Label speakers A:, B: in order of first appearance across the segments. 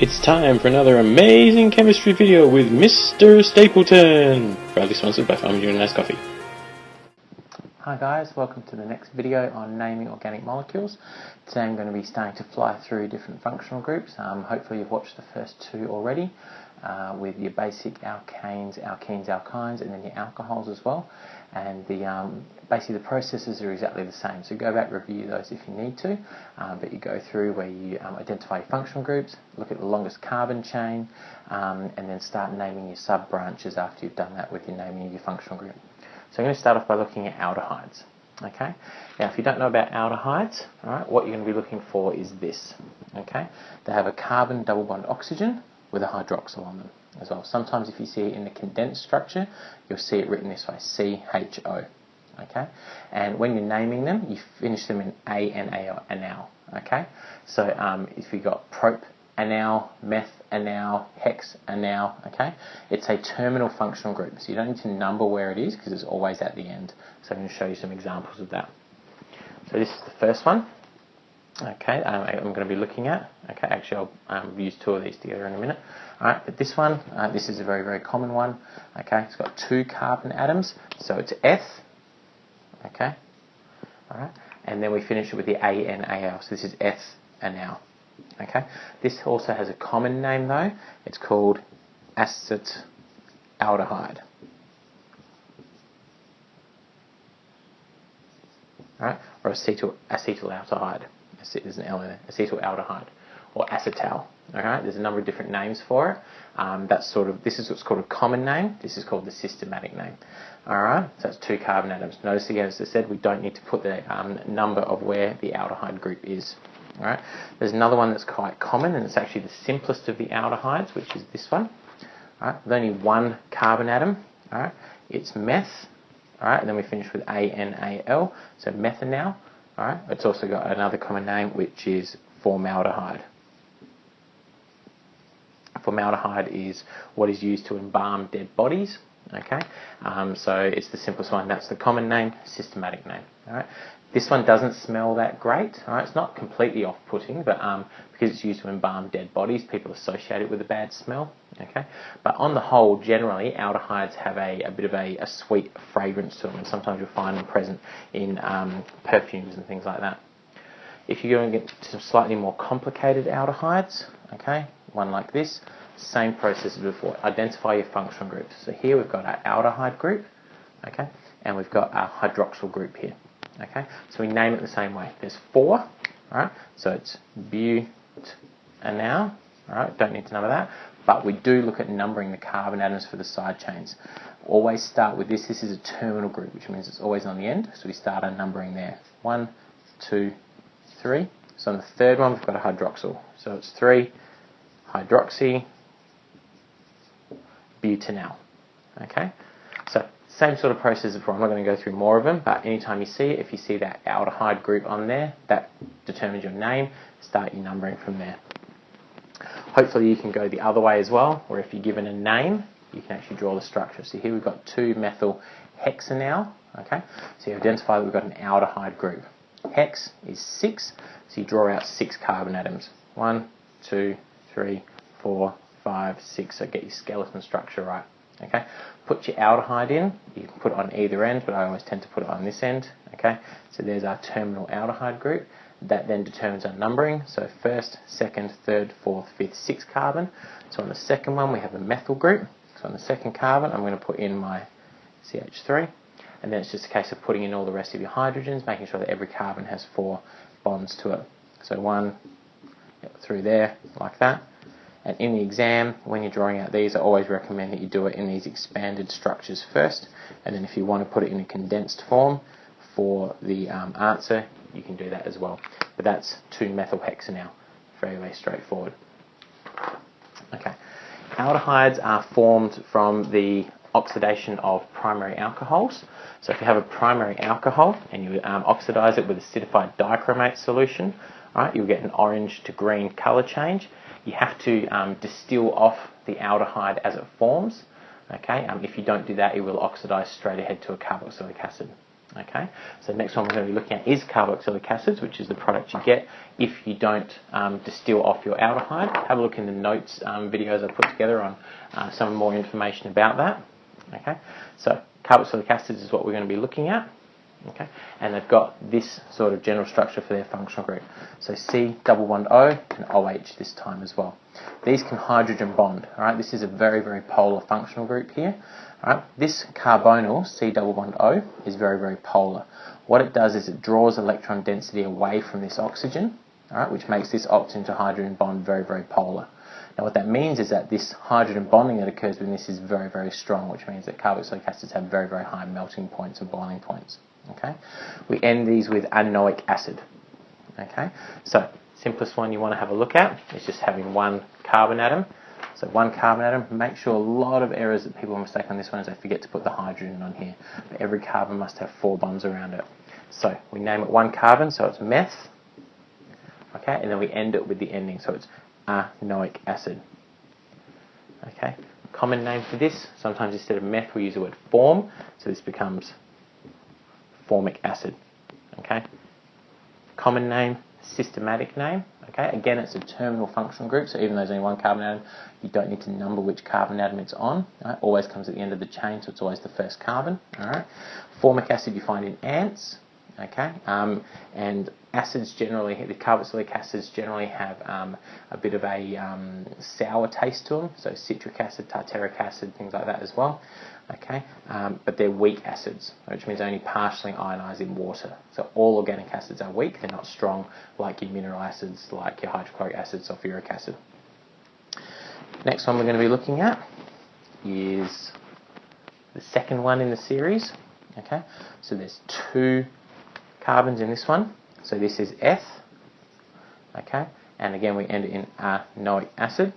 A: It's time for another amazing chemistry video with Mr. Stapleton, proudly sponsored by Farming and Nice Coffee.
B: Hi guys, welcome to the next video on naming organic molecules. Today I'm going to be starting to fly through different functional groups. Hopefully you've watched the first two already with your basic alkanes, alkenes, alkynes, and then your alcohols as well. And basically the processes are exactly the same. So go back, review those if you need to, but you go through where you identify your functional groups, look at the longest carbon chain, and then start naming your sub-branches after you've done that with your naming of your functional group. So I'm going to start off by looking at aldehydes. Okay. Now, if you don't know about aldehydes, all right, what you're going to be looking for is this. Okay. They have a carbon double bond oxygen with a hydroxyl on them as well. Sometimes, if you see it in the condensed structure, you'll see it written this way: CHO. Okay. And when you're naming them, you finish them in A and AL, anal. Okay. So if you've got prop anal, meth anal, hex anal, okay, it's a terminal functional group, so you don't need to number where it is because it's always at the end. So I'm going to show you some examples of that. So this is the first one. Okay, I'm going to be looking at. Okay, actually I'll use two of these together in a minute. All right, but this one, this is a very, very common one. Okay, it's got two carbon atoms, so it's F. Okay, all right, and then we finish it with the ANAL. So this is F anal. Okay, this also has a common name though. It's called Esset Aldehyde. Alright, or acetaldehyde. There's an L in there. Acetaldehyde or acetal. Alright, there's a number of different names for it. This is what's called a common name. This is called the systematic name. Alright, so it's two carbon atoms. Notice again, as I said, we don't need to put the number of where the aldehyde group is. Alright, there's another one that's quite common, and it's actually the simplest of the aldehydes, which is this one. Alright, with only one carbon atom. Alright, it's meth. Alright, and then we finish with ANAL, so methanal. Alright, it's also got another common name, which is formaldehyde. Formaldehyde is what is used to embalm dead bodies. Okay, so it's the simplest one. That's the common name, systematic name. All right, this one doesn't smell that great. All right, it's not completely off-putting, but because it's used to embalm dead bodies, people associate it with a bad smell. Okay, but on the whole, generally, aldehydes have a bit of a sweet fragrance to them, and sometimes you'll find them present in perfumes and things like that. If you're going to get some slightly more complicated aldehydes, okay, one like this, same process as before. Identify your functional groups. So here we've got our aldehyde group, okay, and we've got our hydroxyl group here, okay. So we name it the same way. There's four, all right. So it's butanal, all right. Don't need to number that, but we do look at numbering the carbon atoms for the side chains. Always start with this. This is a terminal group, which means it's always on the end. So we start our numbering there. 1, 2, 3. So on the third one, we've got a hydroxyl. So it's 3 hydroxy butanal. Okay, so same sort of process as before. I'm not going to go through more of them, but anytime you see it, if you see that aldehyde group on there, that determines your name. Start your numbering from there. Hopefully you can go the other way as well, where if you're given a name, you can actually draw the structure. So here we've got 2-methyl hexanal. Okay, so you identify that we've got an aldehyde group. Hex is 6, so you draw out 6 carbon atoms. 1, 2, 3, 4, 5, 6, so get your skeleton structure right. Okay, put your aldehyde in. You can put it on either end, but I always tend to put it on this end. Okay, so there's our terminal aldehyde group. That then determines our numbering. So first, second, third, fourth, fifth, sixth carbon. So on the second one, we have a methyl group. So on the second carbon, I'm going to put in my CH3. And then it's just a case of putting in all the rest of your hydrogens, making sure that every carbon has 4 bonds to it. So 1 through there, like that. And in the exam, when you're drawing out these, I always recommend that you do it in these expanded structures first. And then if you want to put it in a condensed form for the answer, you can do that as well. But that's 2-methyl hexanal. Very, very straightforward. Okay. Aldehydes are formed from the oxidation of primary alcohols. So if you have a primary alcohol and you oxidize it with acidified dichromate solution, right, you'll get an orange to green color change. You have to distill off the aldehyde as it forms. Okay, if you don't do that, it will oxidize straight ahead to a carboxylic acid. Okay, so next one we're going to be looking at is carboxylic acids, which is the product you get if you don't distill off your aldehyde. Have a look in the notes videos I put together on some more information about that. Okay, so carboxylic acids is what we're going to be looking at. Okay, and they've got this sort of general structure for their functional group. So C double bond O and OH this time as well. These can hydrogen bond. All right, this is a very, very polar functional group here. All right, this carbonyl C double bond O is very, very polar. What it does is it draws electron density away from this oxygen, all right, which makes this oxygen to hydrogen bond very, very polar. Now what that means is that this hydrogen bonding that occurs within this is very, very strong, which means that carboxylic acids have very, very high melting points and boiling points. Okay, we end these with anoic acid. Okay, so simplest one you want to have a look at is just having one carbon atom. So one carbon atom. Make sure a lot of errors that people mistake on this one is they forget to put the hydrogen on here. But every carbon must have 4 bonds around it. So we name it one carbon, so it's meth. Okay, and then we end it with the ending, so it's anoic acid. Okay, common name for this. Sometimes instead of meth we use the word form, so this becomes formic acid. Okay, common name, systematic name. Okay, again it's a terminal functional group, so even though there's only one carbon atom, you don't need to number which carbon atom it's on. Right? Always comes at the end of the chain, so it's always the first carbon. All right, formic acid you find in ants. Okay, and acids generally, the carboxylic acids generally have a bit of a sour taste to them, so citric acid, tartaric acid, things like that as well. Okay, but they're weak acids, which means only partially ionized in water. So all organic acids are weak, they're not strong like your mineral acids, like your hydrochloric acid, sulfuric acid. Next one we're going to be looking at is the second one in the series. Okay, so there's 2 carbons in this one, so this is F. Okay, and again we end it in anoic acid.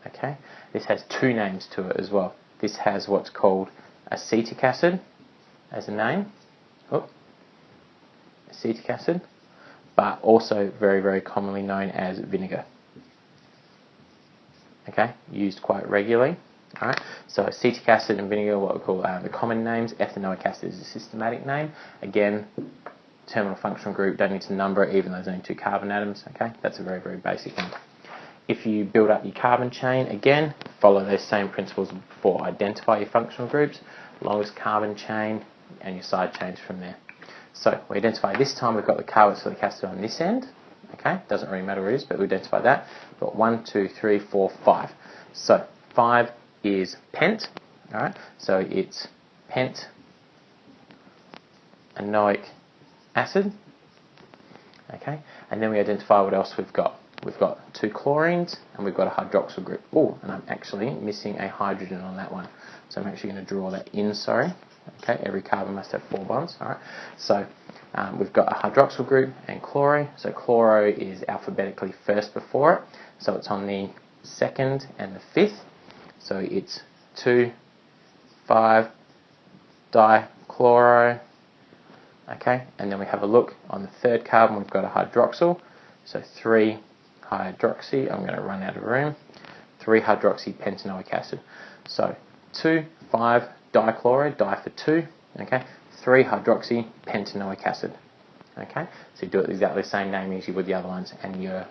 B: Okay, this has 2 names to it as well. This has what's called acetic acid as a name. Acetic acid, but also very, very commonly known as vinegar. Okay, used quite regularly. Alright, so acetic acid and vinegar, what we call the common names. Ethanoic acid is a systematic name. Again, terminal functional group, don't need to number it even though there's only 2 carbon atoms. Okay, that's a very, very basic one. If you build up your carbon chain, again, follow those same principles before. Identify your functional groups, longest carbon chain, and your side chains from there. So we identify this time we've got the carboxylic acid on this end. Okay, doesn't really matter what it is, but we identify that. We've got 1, 2, 3, 4, 5. So 5 is pent. Alright, so it's pent anoic acid. Okay, and then we identify what else we've got. We've got 2 chlorines and we've got a hydroxyl group. Oh, and I'm actually missing a hydrogen on that one. So I'm actually going to draw that in, sorry. Okay, every carbon must have 4 bonds. Alright, so we've got a hydroxyl group and chloro. So chloro is alphabetically first before it. So it's on the 2nd and the 5th. So it's 2, 5, dichloro. Okay, and then we have a look on the 3rd carbon, we've got a hydroxyl. So 3 hydroxy, I'm going to run out of room. 3 hydroxy pentanoic acid. So 2, 5, dichloro, di for 2. Okay, 3 hydroxy pentanoic acid. Okay, so you do it exactly the same naming as you would the other ones, and your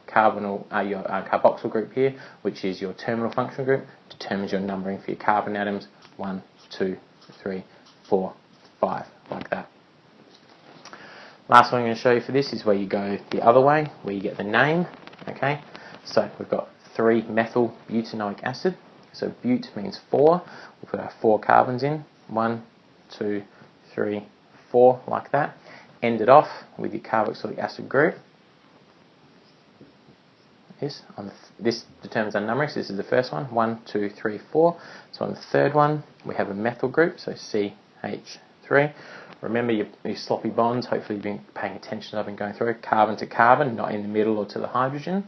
B: carboxyl group here, which is your terminal functional group, determines your numbering for your carbon atoms. 1, 2, 3, 4, 5, like that. Last one I'm going to show you for this is where you go the other way, where you get the name. Okay, so we've got 3 methyl butanoic acid. So but means 4. We'll put our 4 carbons in. 1, 2, 3, 4, like that. End it off with your carboxylic acid group. This determines our numbering, so this is the first one. 1, 2, 3, 4. So on the 3rd one, we have a methyl group, so CH3. Remember your sloppy bonds, hopefully you've been paying attention, I've been going through. Carbon to carbon, not in the middle or to the hydrogen.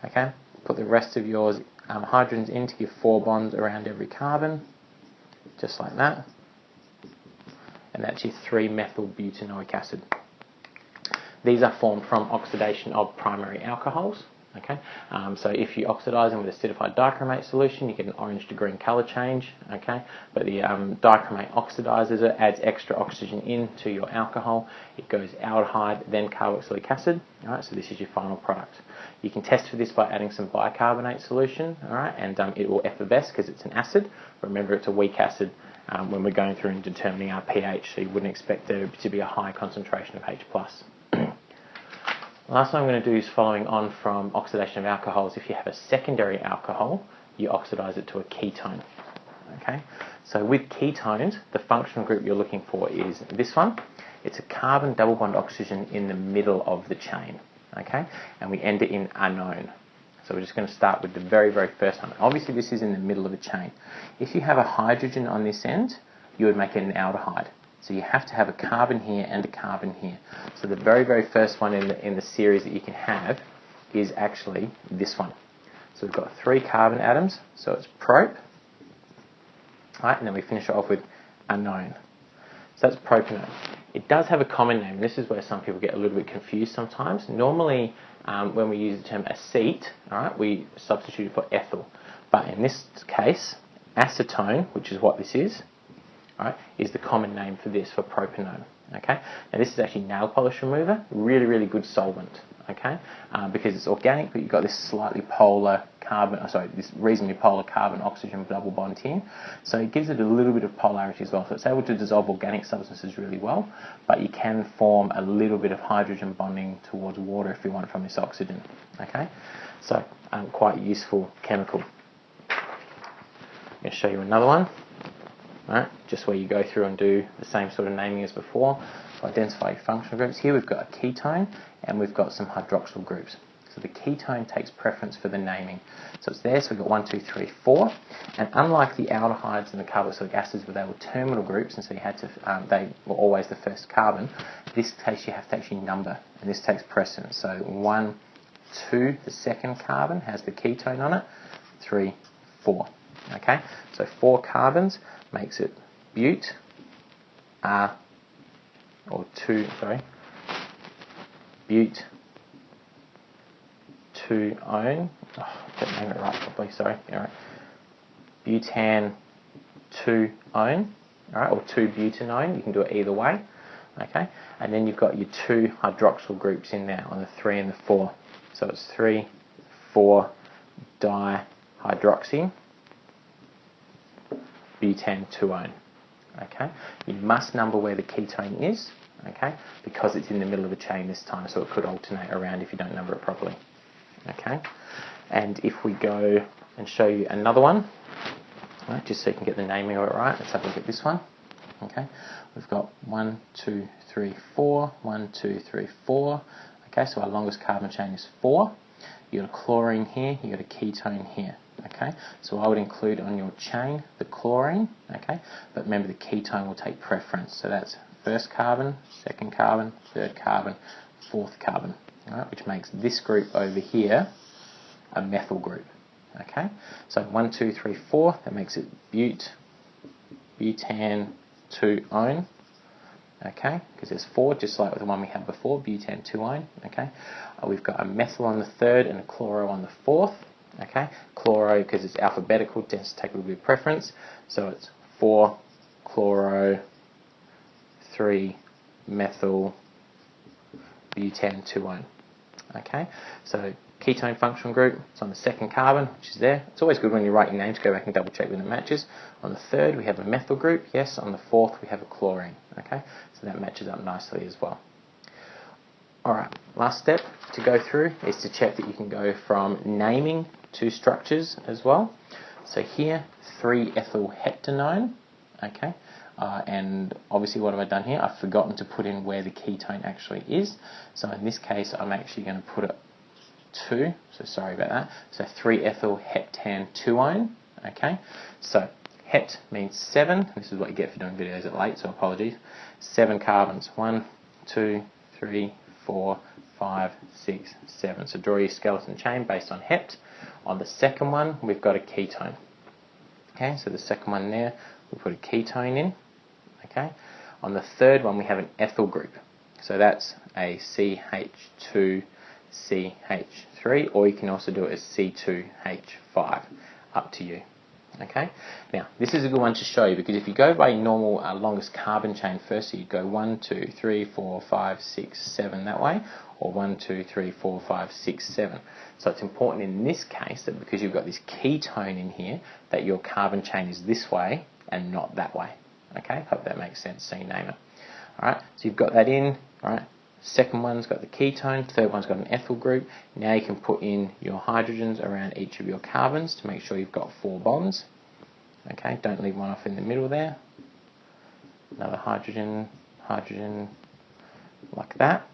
B: Okay, put the rest of yours hydrogens in to give 4 bonds around every carbon, just like that. And that's your 3-methyl butanoic acid. These are formed from oxidation of primary alcohols. Okay, so if you oxidize them with acidified dichromate solution, you get an orange to green color change. Okay, but the dichromate oxidizes it, adds extra oxygen into your alcohol. It goes aldehyde, then carboxylic acid. All right, so this is your final product. You can test for this by adding some bicarbonate solution. All right, and it will effervesce because it's an acid. Remember, it's a weak acid when we're going through and determining our pH, so you wouldn't expect there to be a high concentration of H+. Last one I'm going to do is following on from oxidation of alcohols. If you have a secondary alcohol, you oxidize it to a ketone. Okay, so with ketones, the functional group you're looking for is this one. It's a carbon double bond oxygen in the middle of the chain. Okay, and we end it in anone. So we're just going to start with the very, very first one. Obviously, this is in the middle of a chain. If you have a hydrogen on this end, you would make it an aldehyde. So you have to have a carbon here and a carbon here. So the very, very first one in the series that you can have is actually this one. So we've got 3 carbon atoms, so it's prop. Right, and then we finish it off with anone. So that's propanone. It does have a common name, and this is where some people get a little bit confused sometimes. Normally, when we use the term acete, all right, we substitute it for ethyl. But in this case, acetone, which is what this is, right, is the common name for this, for propanone. Okay, now this is actually nail polish remover, really, really good solvent. Okay, because it's organic, but you've got this slightly polar carbon, this reasonably polar carbon-oxygen double bond here, so it gives it a little bit of polarity as well. So it's able to dissolve organic substances really well, but you can form a little bit of hydrogen bonding towards water if you want from this oxygen. Okay, so quite a useful chemical. I'm going to show you another one. Right, just where you go through and do the same sort of naming as before. Identify your functional groups. Here we've got a ketone and we've got some hydroxyl groups. So the ketone takes preference for the naming. So it's there, so we've got 1, 2, 3, 4. And unlike the aldehydes and the carboxylic acids where they were terminal groups, and so you had to, they were always the first carbon, in this case you have to actually number, and this takes precedence. So 1, 2, the second carbon has the ketone on it, 3, 4. Okay, so 4 carbons makes it bute, bute 2-one. Oh, didn't name it right properly, sorry. All right. Butane 2-one, all right, or 2-butanone. You can do it either way. Okay, and then you've got your 2 hydroxyl groups in there on the 3 and the 4. So it's 3, 4 dihydroxy butane 2-one. Okay, you must number where the ketone is, okay, because it's in the middle of a chain this time, so it could alternate around if you don't number it properly. Okay, and if we go and show you another one, right, just so you can get the naming of it right, let's have a look at this one. Okay, we've got 1, 2, 3, 4, 1, 2, 3, 4. Okay, so our longest carbon chain is 4. You got a chlorine here, you got a ketone here. Okay, so I would include on your chain the chlorine, okay, but remember the ketone will take preference. So that's first carbon, second carbon, third carbon, fourth carbon, all right, which makes this group over here a methyl group. Okay, so 1, 2, 3, 4, that makes it butane 2-one. Okay, because there's 4, just like with the one we had before, butane 2-one. Okay, we've got a methyl on the third and a chloro on the fourth. Okay, chloro, because it's alphabetical, tends to take a little bit of preference. So it's 4 chloro, 3 methyl, butane 2-one. Okay, so ketone functional group, it's on the second carbon, which is there. It's always good when you write your name to go back and double check when it matches. On the third we have a methyl group, yes. On the fourth we have a chlorine. Okay, so that matches up nicely as well. Alright, last step to go through is to check that you can go from naming to structures as well. So here, 3-ethyl heptanone. Okay, and obviously what have I done here? I've forgotten to put in where the ketone actually is. So in this case I'm actually going to put it 2, so sorry about that. So 3-ethyl heptan 2-one. Okay, so het means 7. This is what you get for doing videos at late, so apologies. 7 carbons, 1, 2, 3, 4, 5, 6, 7. So draw your skeleton chain based on hept. On the second one we've got a ketone. Okay, so the second one there we put a ketone in. Okay, on the third one we have an ethyl group. So that's a CH2 CH3, or you can also do it as C2H5, up to you. Okay, now this is a good one to show you, because if you go by normal longest carbon chain first, so you go 1, 2, 3, 4, 5, 6, 7 that way, or 1, 2, 3, 4, 5, 6, 7. So it's important in this case that because you've got this ketone in here, that your carbon chain is this way and not that way. Okay, hope that makes sense, so you name it. Alright, so you've got that in. Alright, second one's got the ketone, third one's got an ethyl group. Now you can put in your hydrogens around each of your carbons to make sure you've got 4 bonds. Okay, don't leave one off in the middle there. Another hydrogen, hydrogen, like that.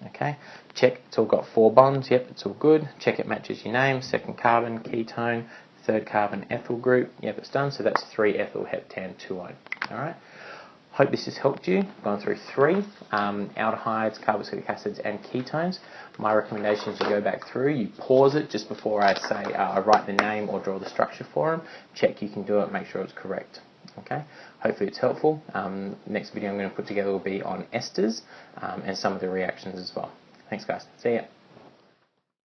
B: Okay, check, it's all got 4 bonds, yep, it's all good. Check it matches your name, second carbon, ketone, third carbon, ethyl group, yep, it's done. So that's 3-ethyl heptan 2O. Alright, hope this has helped you. I've gone through 3 aldehydes, carboxylic acids and ketones. My recommendation is you go back through, you pause it just before I say write the name or draw the structure for them. Check you can do it, make sure it's correct. Okay, hopefully it's helpful. Next video I'm going to put together will be on esters and some of the reactions as well. Thanks guys, see ya.